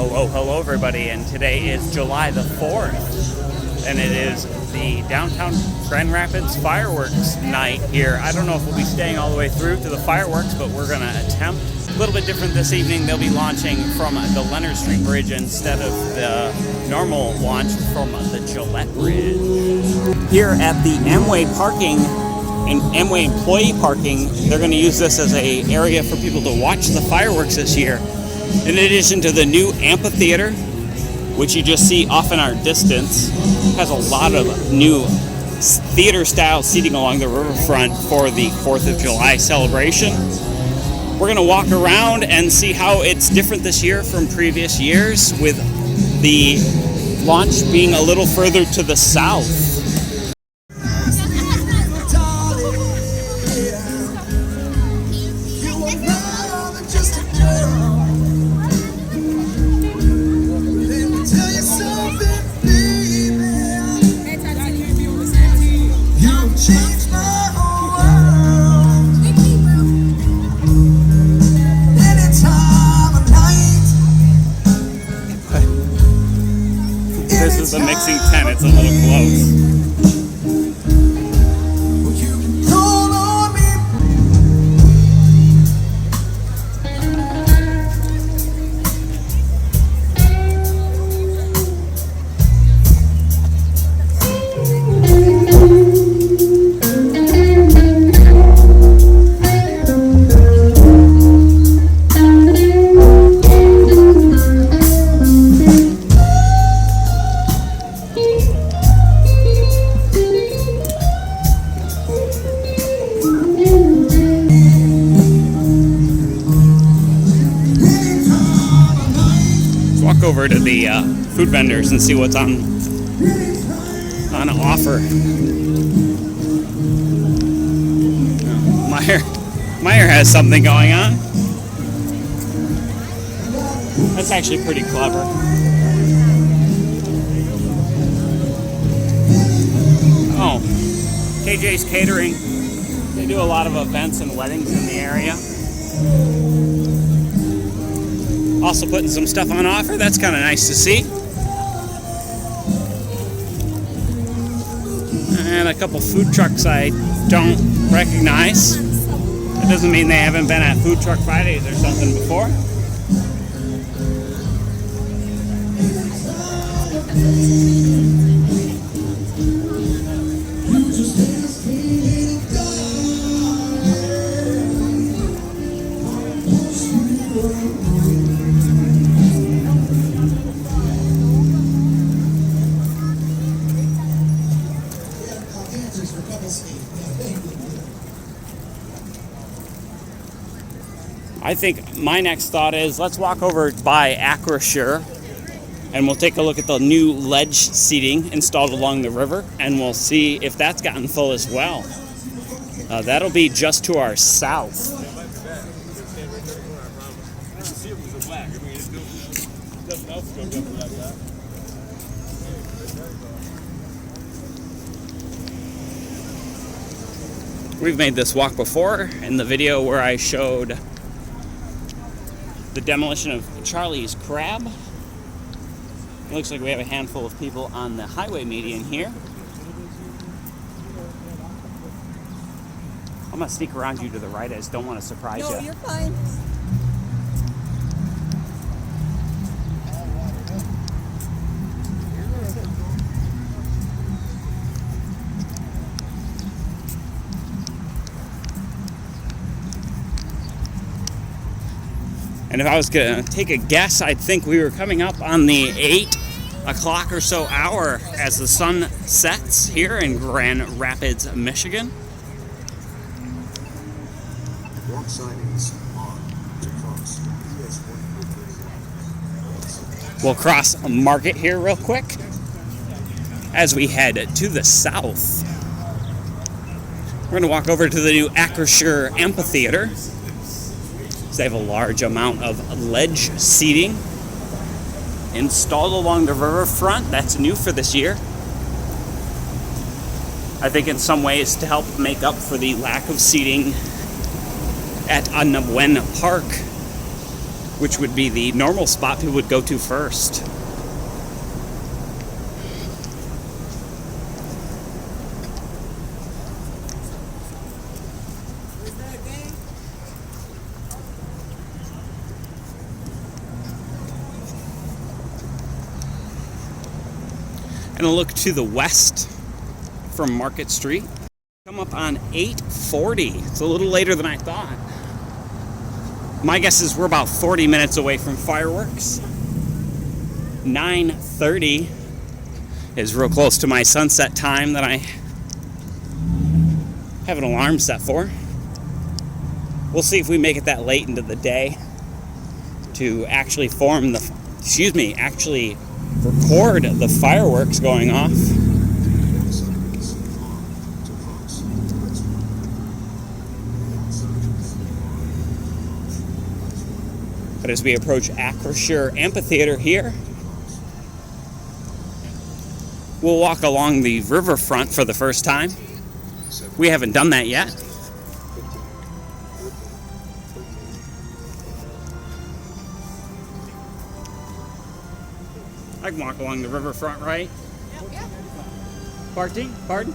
Hello everybody, and today is July the 4th, and it is the downtown Grand Rapids fireworks night here. I don't know if we'll be staying all the way through to the fireworks, but we're going to attempt. A little bit different this evening. They'll be launching from the Leonard Street Bridge instead of the normal launch from the Gillette Bridge. Here at the Amway parking and Amway employee parking, they're going to use this as an area for people to watch the fireworks this year. In addition to the new amphitheater, which you just see off in our distance, has a lot of new theater-style seating along the riverfront for the 4th of July celebration. We're going to walk around and see how it's different this year from previous years, with the launch being a little further to the south. This is the mixing tent, it's a little close. Over to the food vendors and see what's on offer. Meyer has something going on. That's actually pretty clever. Oh, KJ's Catering. They do a lot of events and weddings in the area. Also putting some stuff on offer. That's kind of nice to see. And a couple food trucks I don't recognize. That doesn't mean they haven't been at Food Truck Fridays or something before. I think my next thought is let's walk over by Acrisure and we'll take a look at the new ledge seating installed along the river, and we'll see if that's gotten full as well. That'll be just to our south. We've made this walk before in the video where I showed the demolition of Charlie's Crab. It looks like we have a handful of people on the highway median here. I'm gonna sneak around you to the right. I just don't want to surprise you. No, you're fine. And if I was going to take a guess, I'd think we were coming up on the 8 o'clock or so hour as the sun sets here in Grand Rapids, Michigan. Walk signings on to cross. We'll cross Market here real quick as we head to the south. We're going to walk over to the new Acrisure Amphitheater. They have a large amount of ledge seating installed along the riverfront. That's new for this year. I think in some ways to help make up for the lack of seating at Anabuen Park. which would be the normal spot people would go to first. And a look to the west from Market Street. Come up on 8:40. It's a little later than I thought. My guess is we're about 40 minutes away from fireworks. 9:30 is real close to my sunset time that I have an alarm set for. We'll see if we make it that late into the day to actually actually record the fireworks going off. Walk signs on to cross the exit. Walk signs on. But as we approach Acrisure Amphitheater here, we'll walk along the riverfront for the first time. We haven't done that yet. 15, 14, 13. I can walk along the riverfront, right? Yep. Pardon?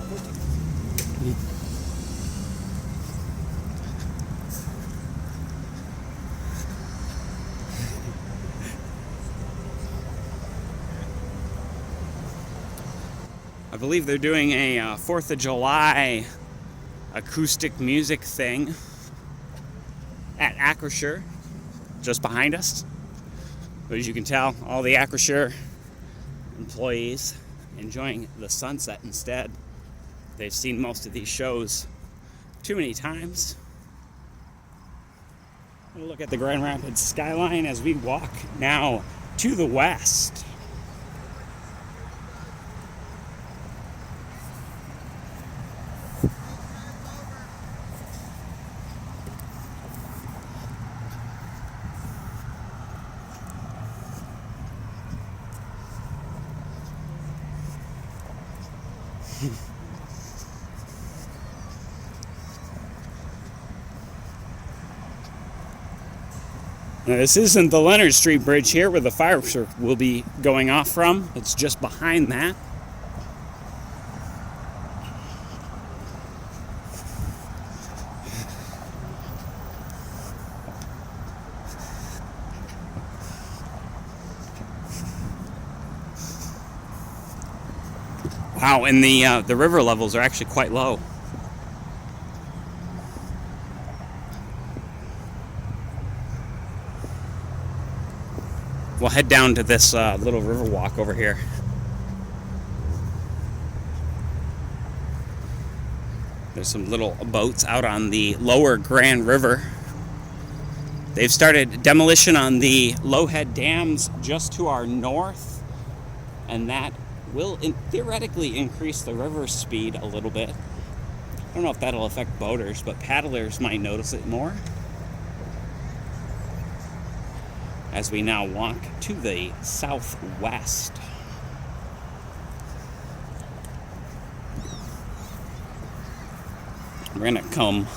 I believe they're doing a 4th of July acoustic music thing at Acrisure, just behind us. But as you can tell, all the Acrisure employees enjoying the sunset instead. They've seen most of these shows too many times. We'll look at the Grand Rapids skyline as we walk now to the west. Now, this isn't the Leonard Street Bridge here where the fireworks will be going off from. It's just behind that. Wow, and the river levels are actually quite low. We'll head down to this little river walk over here. There's some little boats out on the lower Grand River. They've started demolition on the Lowhead dams just to our north, and that will theoretically increase the river speed a little bit. I don't know if that'll affect boaters, but paddlers might notice it more. As we now walk to the southwest. We're gonna come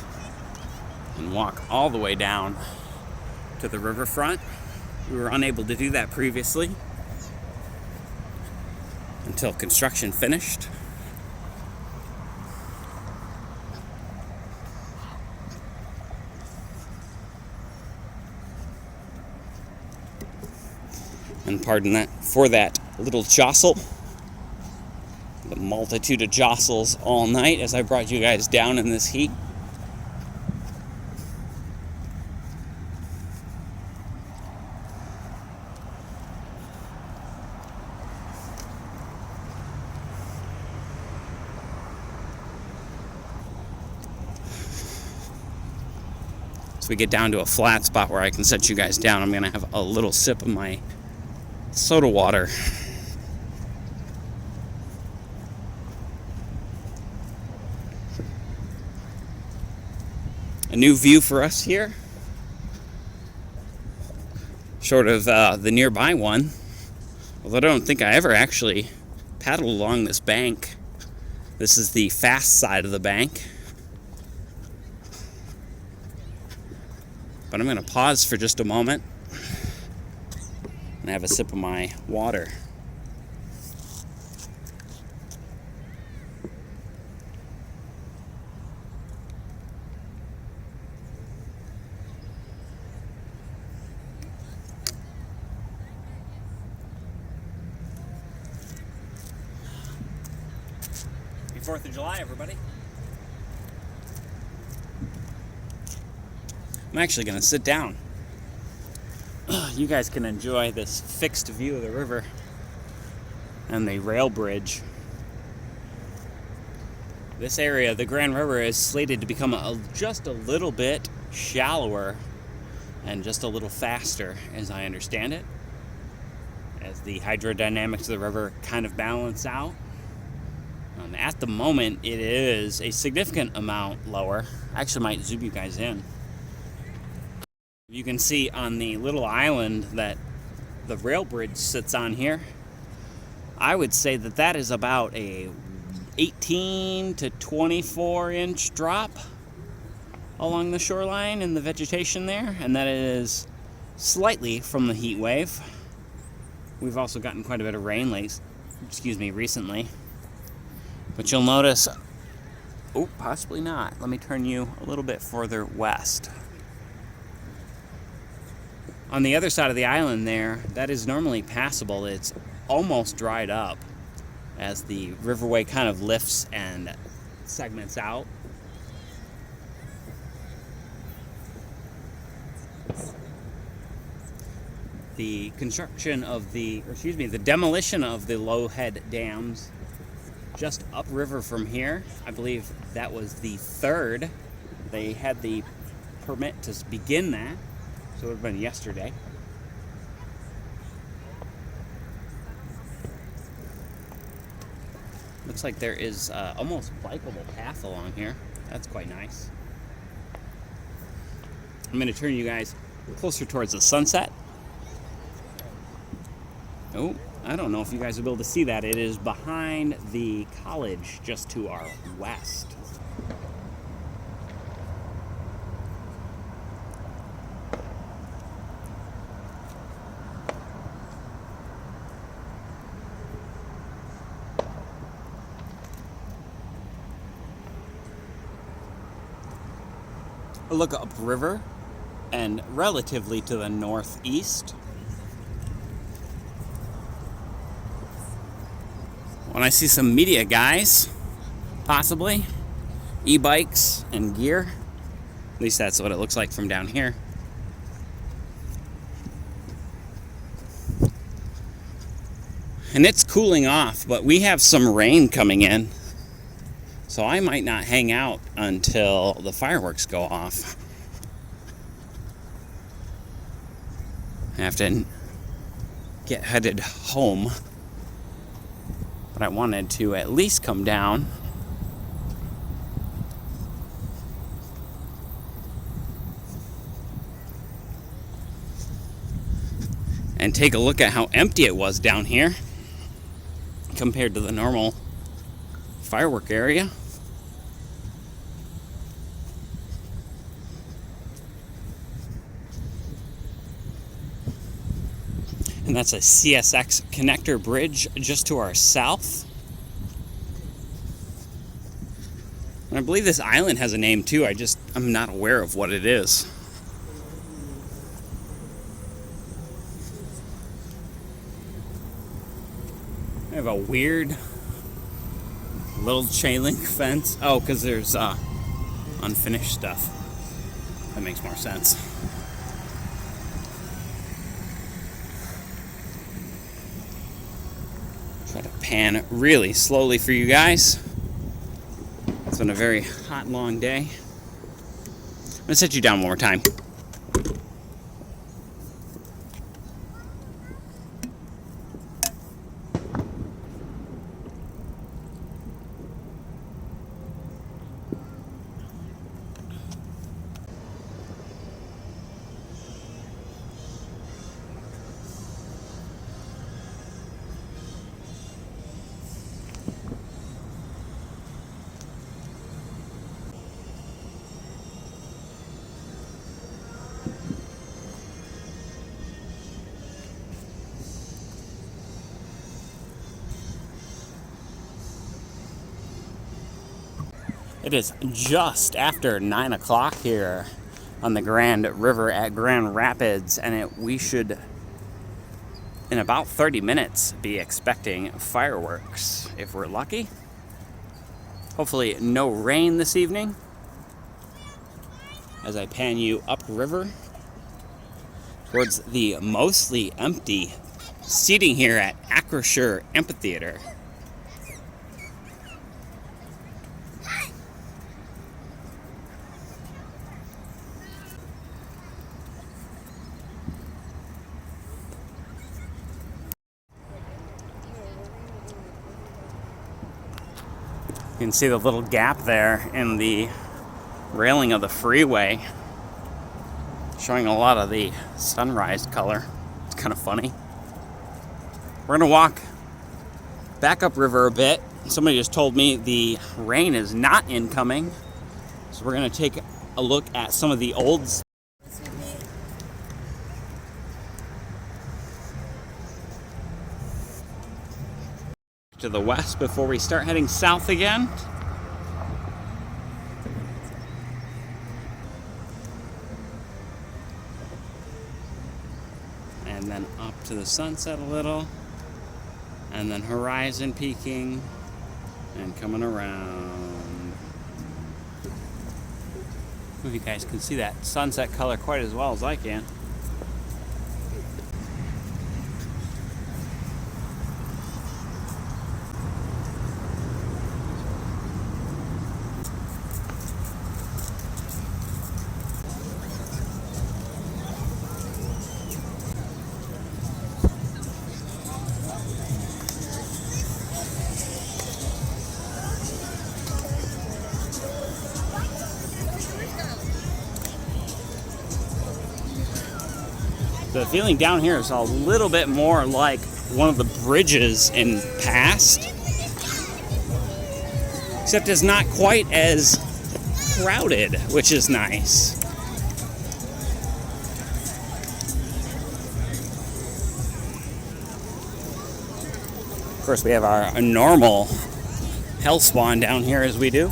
and walk all the way down to the riverfront. We were unable to do that previously until construction finished. And pardon that for that little jostle. The multitude of jostles all night as I brought you guys down in this heat. As we get down to a flat spot where I can set you guys down, I'm going to have a little sip of my soda water. A new view for us here, short of the nearby one, although I don't think I ever actually paddled along this bank. This is the fast side of the bank. But I'm going to pause for just a moment and have a sip of my water. Happy 4th of July, everybody. I'm actually going to sit down. You guys can enjoy this fixed view of the river and the rail bridge. This area, the Grand River, is slated to become just a little bit shallower and just a little faster, as I understand it, as the hydrodynamics of the river kind of balance out. At the moment, it is a significant amount lower. I actually might zoom you guys in. You can see on the little island that the rail bridge sits on here, I would say that that is about a 18 to 24 inch drop along the shoreline and the vegetation there, and that is slightly from the heat wave. We've also gotten quite a bit of rain recently. But you'll notice, oh, possibly not. Let me turn you a little bit further west. On the other side of the island there, that is normally passable. It's almost dried up as the riverway kind of lifts and segments out. The construction of the demolition of the Lowhead dams just upriver from here, I believe that was the third. They had the permit to begin that, so it would have been yesterday. Looks like there is almost bikeable path along here. That's quite nice. I'm going to turn you guys closer towards the sunset. Oh, I don't know if you guys will be able to see that. It is behind the college just to our west. A look upriver and relatively to the northeast. When I see some media guys, possibly, e-bikes and gear, at least that's what it looks like from down here. And it's cooling off, but we have some rain coming in, so I might not hang out until the fireworks go off. I have to get headed home. But I wanted to at least come down and take a look at how empty it was down here compared to the normal firework area. And that's a CSX connector bridge just to our south. And I believe this island has a name too. I'm not aware of what it is. I have a weird little chain link fence. Oh, because there's unfinished stuff. That makes more sense. Try to pan really slowly for you guys. It's been a very hot, long day. I'm going to set you down one more time. It is just after 9 o'clock here on the Grand River at Grand Rapids, and we should, in about 30 minutes, be expecting fireworks if we're lucky. Hopefully no rain this evening as I pan you upriver towards the mostly empty seating here at Acrisure Amphitheater. You can see the little gap there in the railing of the freeway, showing a lot of the sunrise color. It's kind of funny. We're gonna walk back upriver a bit. Somebody just told me the rain is not incoming, so we're gonna take a look at some of the old to the west before we start heading south again. And then up to the sunset a little. And then horizon peaking and coming around. I don't know if you guys can see that sunset color quite as well as I can. The feeling down here is a little bit more like one of the bridges in Past, except it's not quite as crowded, which is nice. Of course, we have our normal hell spawn down here as we do.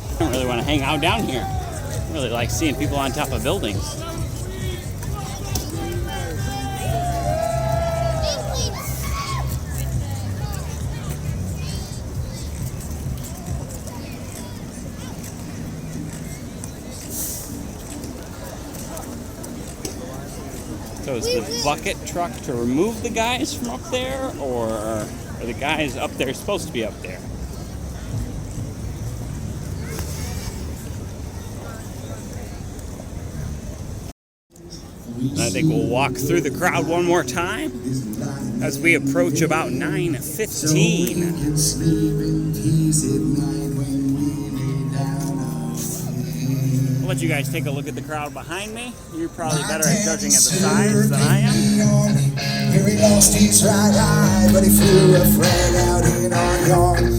I don't really want to hang out down here. I really like seeing people on top of buildings. So is the bucket truck to remove the guys from up there, or are the guys up there supposed to be up there? I think we'll walk through the crowd one more time as we approach about 9:15. I'll let you guys take a look at the crowd behind me. You're probably better at judging at the size than I am. Here he lost his right eye, but he flew a flag out in our yard. To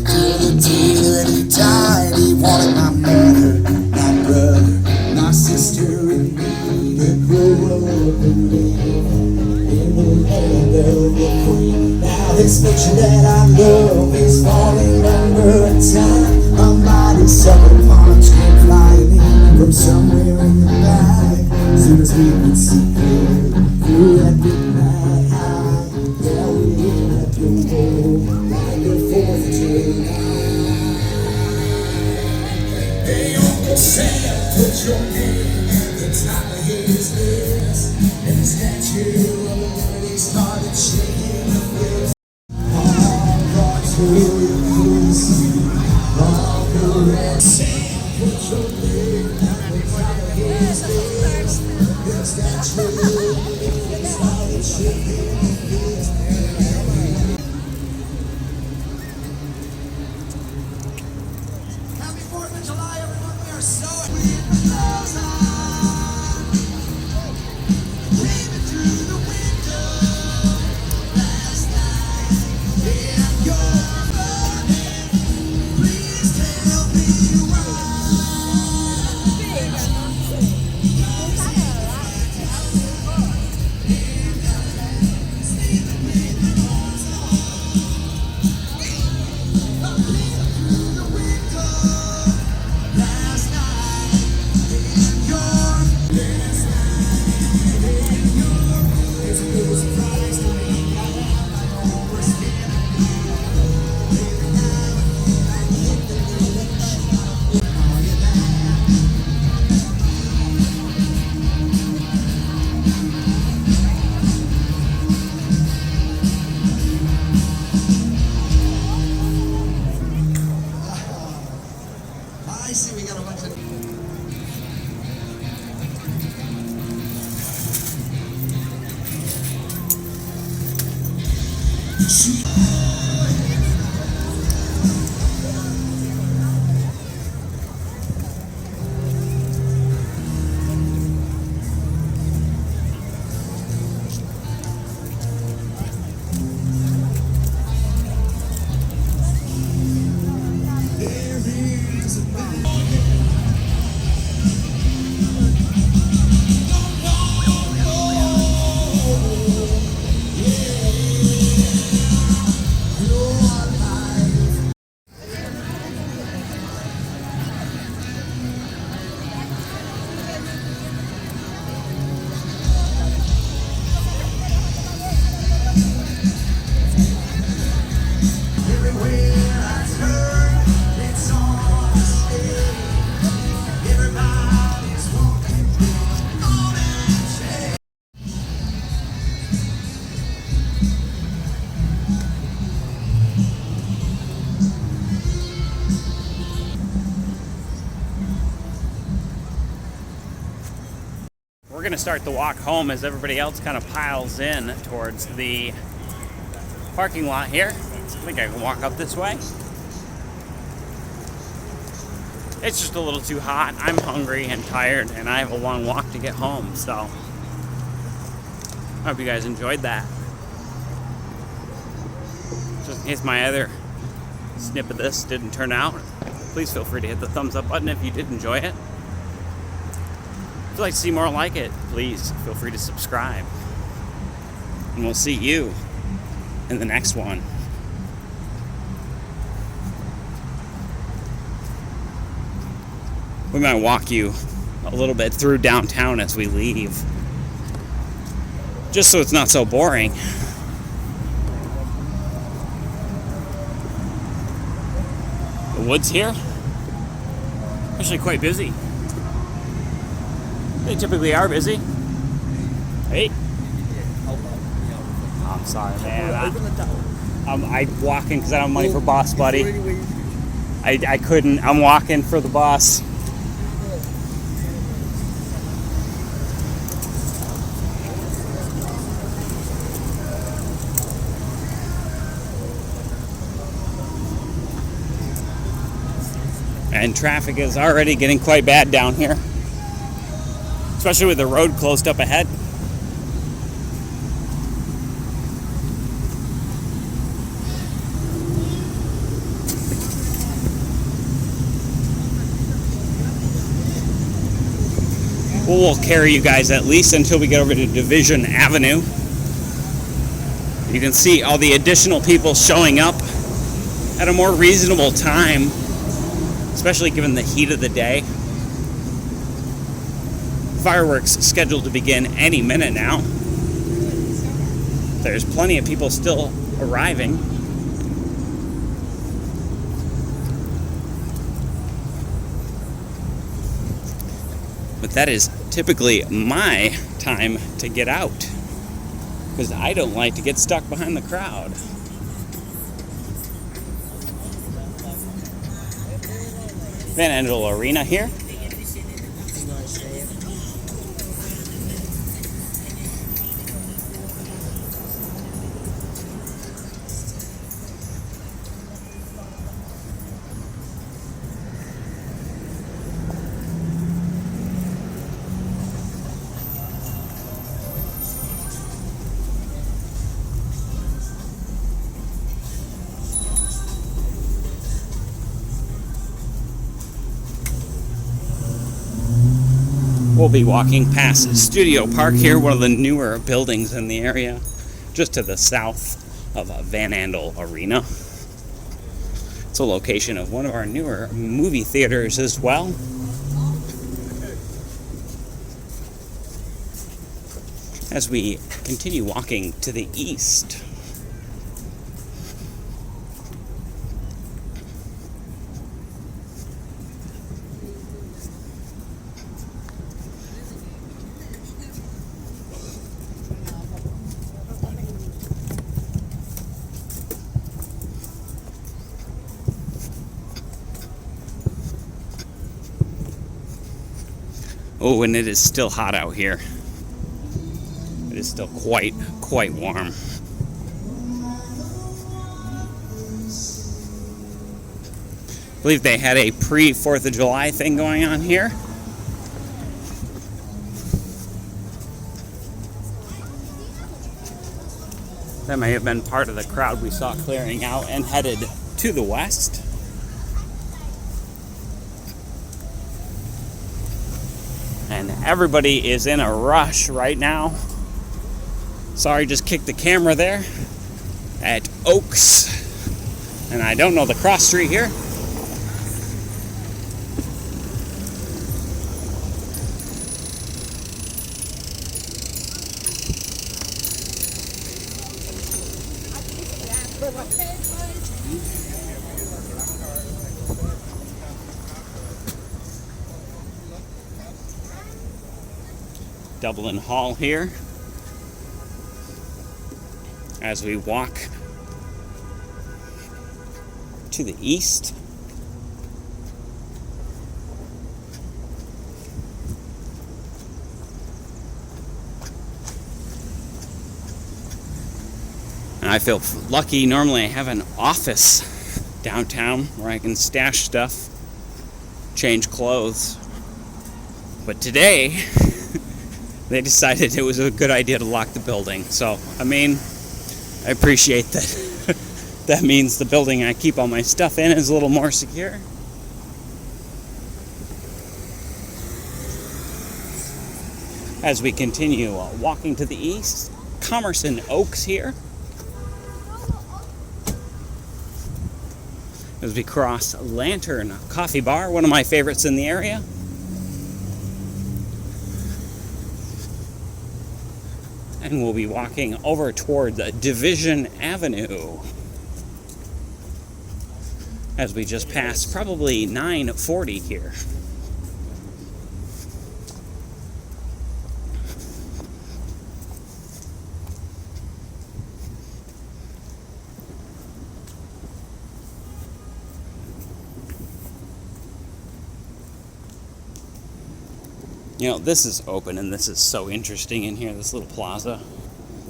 the day that he died, he wanted my mother, my brother, my sister, and me to grow up and live in the land of the free. Now this nation that I love is falling under attack. A mighty southern punch came flying in from somewhere in the back. As soon as we could see through that big night high, yeah, we had to go like the 4th of July. Hey, Uncle Sam, put your name at the top of his list, and the statue of liberty started shaking the fist. All God's will is all the rest. Put your name at the top of his list, and the statue of liberty started shaking the fist. Happy 4th of July, everyone. We are so waving through the window last night. And you're running. Please tell me why. We're going to start the walk home as everybody else kind of piles in towards the parking lot here. I think I can walk up this way. It's just a little too hot. I'm hungry and tired, and I have a long walk to get home, so I hope you guys enjoyed that. Just in case my other snip of this didn't turn out, please feel free to hit the thumbs up button if you did enjoy it. If you'd like to see more like it, please feel free to subscribe. And we'll see you in the next one. We might walk you a little bit through downtown as we leave, just so it's not so boring. The woods here, actually quite busy. They typically are busy. Hey. I'm sorry, man. I'm walking because I don't have money for bus, buddy. I couldn't. I'm walking for the bus. And traffic is already getting quite bad down here, especially with the road closed up ahead. We'll carry you guys at least until we get over to Division Avenue. You can see all the additional people showing up at a more reasonable time, especially given the heat of the day. Fireworks scheduled to begin any minute now. There's plenty of people still arriving. But that is typically my time to get out, because I don't like to get stuck behind the crowd. Van Andel Arena here. We'll be walking past Studio Park here, one of the newer buildings in the area, just to the south of Van Andel Arena. It's a location of one of our newer movie theaters as well. As we continue walking to the east, oh, and it is still hot out here. It is still quite warm. believe they had a pre-4th of July thing going on here. That may have been part of the crowd we saw clearing out and headed to the west. And everybody is in a rush right now. Sorry, just kicked the camera there at Oaks. And I don't know the cross street here. Dublin Hall here as we walk to the east. And I feel lucky. Normally I have an office downtown where I can stash stuff, change clothes. But today they decided it was a good idea to lock the building. So, I mean, I appreciate that. That means the building I keep all my stuff in is a little more secure. As we continue walking to the east, Commerce and Oaks here. As we cross Lantern Coffee Bar, one of my favorites in the area. And we'll be walking over toward the Division Avenue as we just passed probably 940 here. You know, this is open and this is so interesting in here, this little plaza.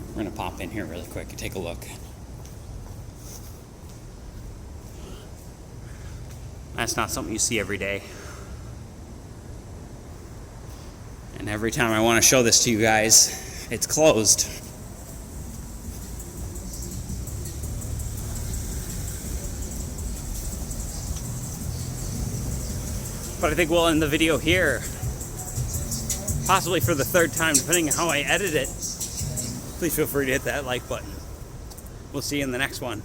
We're going to pop in here really quick and take a look. That's not something you see every day. And every time I want to show this to you guys, it's closed. But I think we'll end the video here. Possibly for the third time, depending on how I edit it. Please feel free to hit that like button. We'll see you in the next one.